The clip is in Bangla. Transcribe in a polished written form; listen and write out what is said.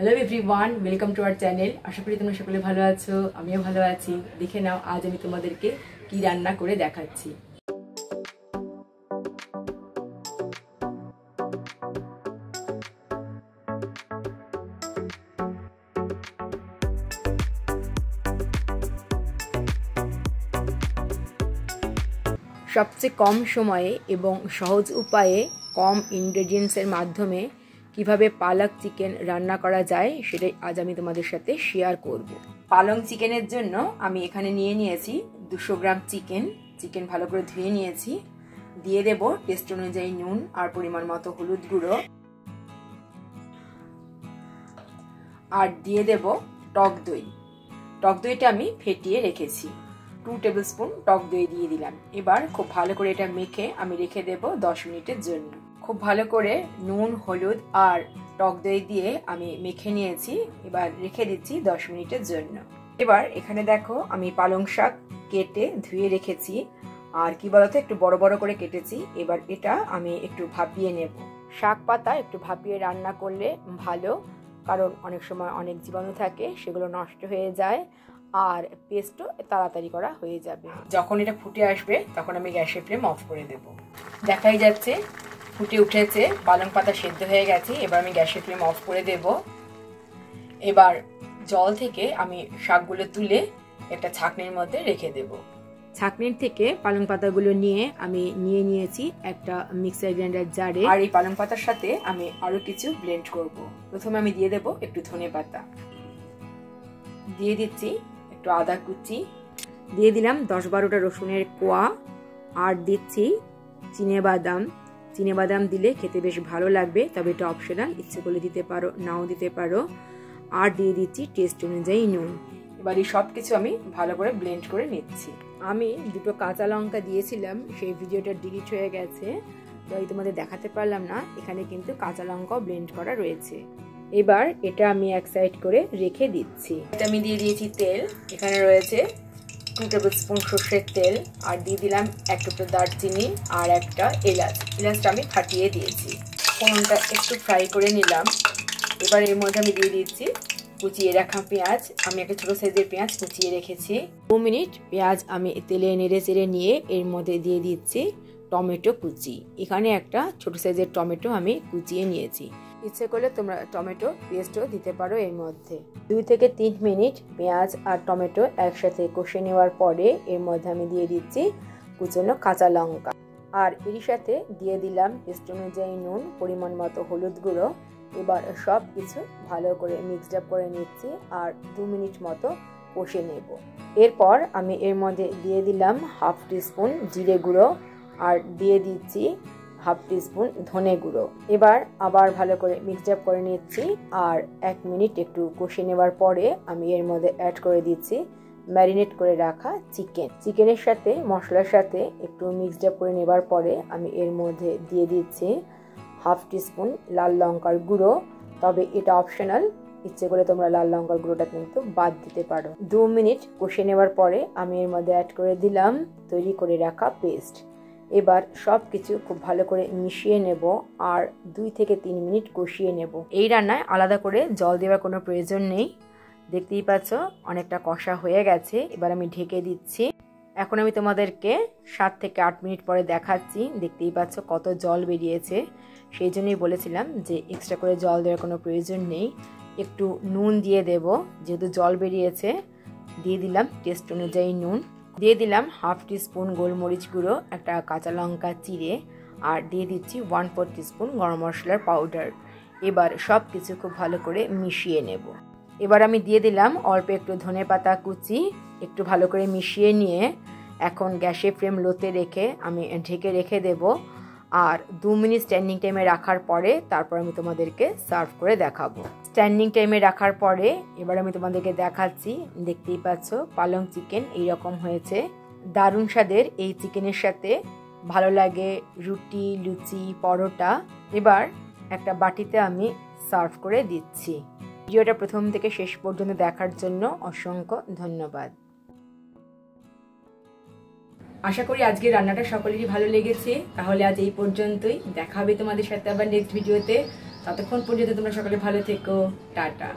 Hello everyone, welcome to our channel. आशा करी তোমরা সকলে ভালো আছো, আমিও ভালো আছি। দেখে নাও আজ আমি তোমাদেরকে কি রান্না করে দেখাচ্ছি। সবচেয়ে কম সময়ে এবং সহজ উপায়ে কম ইনগ্রেডিয়েন্টসের মাধ্যমে কিভাবে পালক চিকেন রান্না করা যায় সেটাই আজ আমি তোমাদের সাথে শেয়ার করব। পালং চিকেনের জন্য আমি এখানে নিয়ে নিয়েছি 200 গ্রাম চিকেন ভালো করে ধুয়ে নিয়েছি। দিয়ে দেব টেস্ট অনুযায়ী নুন আর পরিমাণ মতো হলুদ গুঁড়ো, আর দিয়ে দেব টক দইটা আমি ফেটিয়ে রেখেছি। 2 টেবিল স্পুন টক দই দিয়ে দিলাম। এবার খুব ভালো করে এটা মেখে আমি রেখে দেব 10 মিনিটের জন্য। খুব ভালো করে নুন হলুদ আর টক দই দিয়ে আমি মেখে নিয়েছি। এবার রেখে দিচ্ছি 10 মিনিটের জন্য। এবার এখানে দেখো আমি পালং শাক কেটে ধুয়ে রেখেছি, আর কি বলতো একটু বড় বড় করে কেটেছি। এবার এটা আমি একটু ভাপিয়ে নেব। শাক পাতা একটু ভাপিয়ে রান্না করলে ভালো, কারণ অনেক সময় অনেক জীবাণু থাকে, সেগুলো নষ্ট হয়ে যায় আর পেস্টও তাড়াতাড়ি করা হয়ে যাবে। যখন এটা ফুটে আসবে তখন আমি গ্যাসের ফ্লেম অফ করে দেব। দেখাই যাচ্ছে ফুটে উঠেছে, পালং পাতা সেদ্ধ হয়ে গেছে। এবার আমি গ্যাসের ফ্লেম অফ করে দেব। এবার জল থেকে আমি শাকগুলো তুলে একটা ছাঁকনির মধ্যে রেখে দেব। ছাঁকনির থেকে পালং পাতাগুলো নিয়ে আমি নিয়েছি একটা মিক্সার গ্রাইন্ডার জারে। আর এই পালং পাতার সাথে আমি আরো কিছু ব্লেন্ড করব। প্রথমে আমি দিয়ে দেব একটু ধনে পাতা, দিয়ে দিচ্ছি একটু আদা কুচি, দিয়ে দিলাম 10-12টা রসুনের কোয়া, আর দিচ্ছি চিনেবাদাম দিলে খেতে বেশ ভালো লাগবে, তবে এটা অপশনাল, ইচ্ছে করলে দিতে পারো নাও দিতে পারো। আর দিয়ে দিচ্ছি টেস্ট অনুযায়ী নুন। এবার এই সব কিছু আমি ভালো করে ব্লেন্ড করে নিচ্ছি। আমি 2টো কাঁচা লঙ্কা দিয়েছিলাম, সেই ভিডিওটা ডিলিট হয়ে গেছে, তাই তোমাদের দেখাতে পারলাম না। এখানে কিন্তু কাঁচা লঙ্কাও ব্লেন্ড করা রয়েছে। এবার এটা আমি এক সাইড করে রেখে দিচ্ছি। এটা আমি দিয়ে দিয়েছি তেল। এখানে রয়েছে 2 টেবিল স্পুন সর্ষের তেল, আর দিয়ে দিলাম 1 টুকরো দারচিনি আর একটা এলাচটা আমি ফাটিয়ে দিয়েছি। ফোড়নটা একটু ফ্রাই করে নিলাম। এবার এর মধ্যে আমি দিয়ে দিচ্ছি কুচিয়ে রাখা পেঁয়াজ। আমি একটা ছোট সাইজের পেঁয়াজ কুচিয়ে রেখেছি। 2 মিনিট পেঁয়াজ আমি তেলে নেড়ে চেড়ে নিয়ে এর মধ্যে দিয়ে দিচ্ছি টমেটো কুচি। এখানে একটা ছোট সাইজের টমেটো আমি কুচিয়ে নিয়েছি। ইচ্ছে করলে তোমরা টমেটো পেস্টও দিতে পারো এর মধ্যে। 2 থেকে 3 মিনিট পেঁয়াজ আর টমেটো একসাথে কষে নেওয়ার পরে এর মধ্যে আমি দিয়ে দিচ্ছি কুচনো কাঁচা লঙ্কা, আর এর সাথে দিয়ে দিলাম টেস্ট অনুযায়ী নুন, পরিমাণ মতো হলুদ গুঁড়ো। এবার সব কিছু ভালো করে মিক্সড আপ করে নিচ্ছি আর 2 মিনিট মতো কষে নেব। এরপর আমি এর মধ্যে দিয়ে দিলাম 1/2 টিস্পুন জিরে গুঁড়ো, আর দিয়ে দিচ্ছি 1/2 টিস্পুন ধনে গুঁড়ো। এবার আবার ভালো করে মিক্সড আপ করে নিচ্ছি, আর 1 মিনিট একটু কষে নেওয়ার পরে আমি এর মধ্যে অ্যাড করে দিচ্ছি ম্যারিনেট করে রাখা চিকেনের সাথে মশলার সাথে একটু মিক্সড আপ করে নেবার পরে আমি এর মধ্যে দিয়ে দিচ্ছি 1/2 টিস্পুন লাল লঙ্কার গুঁড়ো, তবে এটা অপশনাল, ইচ্ছে করে তোমরা লাল লঙ্কার গুঁড়োটা কিন্তু বাদ দিতে পারো। 2 মিনিট কষে নেওয়ার পরে আমি এর মধ্যে অ্যাড করে দিলাম তৈরি করে রাখা পেস্ট। এবার সব কিছু খুব ভালো করে মিশিয়ে নেব আর 2 থেকে 3 মিনিট কষিয়ে নেব। এই রান্নায় আলাদা করে জল দেওয়ার কোনো প্রয়োজন নেই। দেখতেই পাচ্ছ অনেকটা কষা হয়ে গেছে। এবার আমি ঢেকে দিচ্ছি। এখন আমি তোমাদেরকে 7 থেকে 8 মিনিট পরে দেখাচ্ছি। দেখতেই পাচ্ছ কত জল বেরিয়েছে। সেই জন্যই বলেছিলাম যে এক্সট্রা করে জল দেওয়ার কোনো প্রয়োজন নেই। একটু নুন দিয়ে দেব, যেহেতু জল বেরিয়েছে। দিয়ে দিলাম টেস্ট অনুযায়ী নুন, দিয়ে দিলাম 1/2 টিস্পুন গোলমরিচ গুঁড়ো, একটা কাঁচা লঙ্কা চিড়ে, আর দিয়ে দিচ্ছি 1/4 টিস্পুন গরম মশলার পাউডার। এবার সব কিছু খুব ভালো করে মিশিয়ে নেব। এবার আমি দিয়ে দিলাম অল্প একটু ধনে পাতা কুচি। একটু ভালো করে মিশিয়ে নিয়ে এখন গ্যাসের ফ্লেম লোতে রেখে আমি ঢেকে রেখে দেব, আর 2 মিনিট স্ট্যান্ডিং টাইমে রাখার পরে তারপর আমি তোমাদেরকে সার্ভ করে দেখাবো। স্ট্যান্ডিং টাইমে রাখার পরে এবার আমি তোমাদেরকে দেখাচ্ছি। দেখতেই পাচ্ছ পালং চিকেন এইরকম হয়েছে। দারুণ স্বাদের এই চিকেনের সাথে ভালো লাগে রুটি, লুচি, পরোটা। এবার একটা বাটিতে আমি সার্ভ করে দিচ্ছি। ভিডিওটা প্রথম থেকে শেষ পর্যন্ত দেখার জন্য অসংখ্য ধন্যবাদ। আশা করি আজকের রান্নাটা সকলেরই ভালো লেগেছে। তাহলে আজ এই পর্যন্তই। দেখা হবে তোমাদের সাথে আবার নেক্সট ভিডিওতে। ততক্ষণ পর্যন্ত তোমরা সকলে ভালো থেকো। টাটা।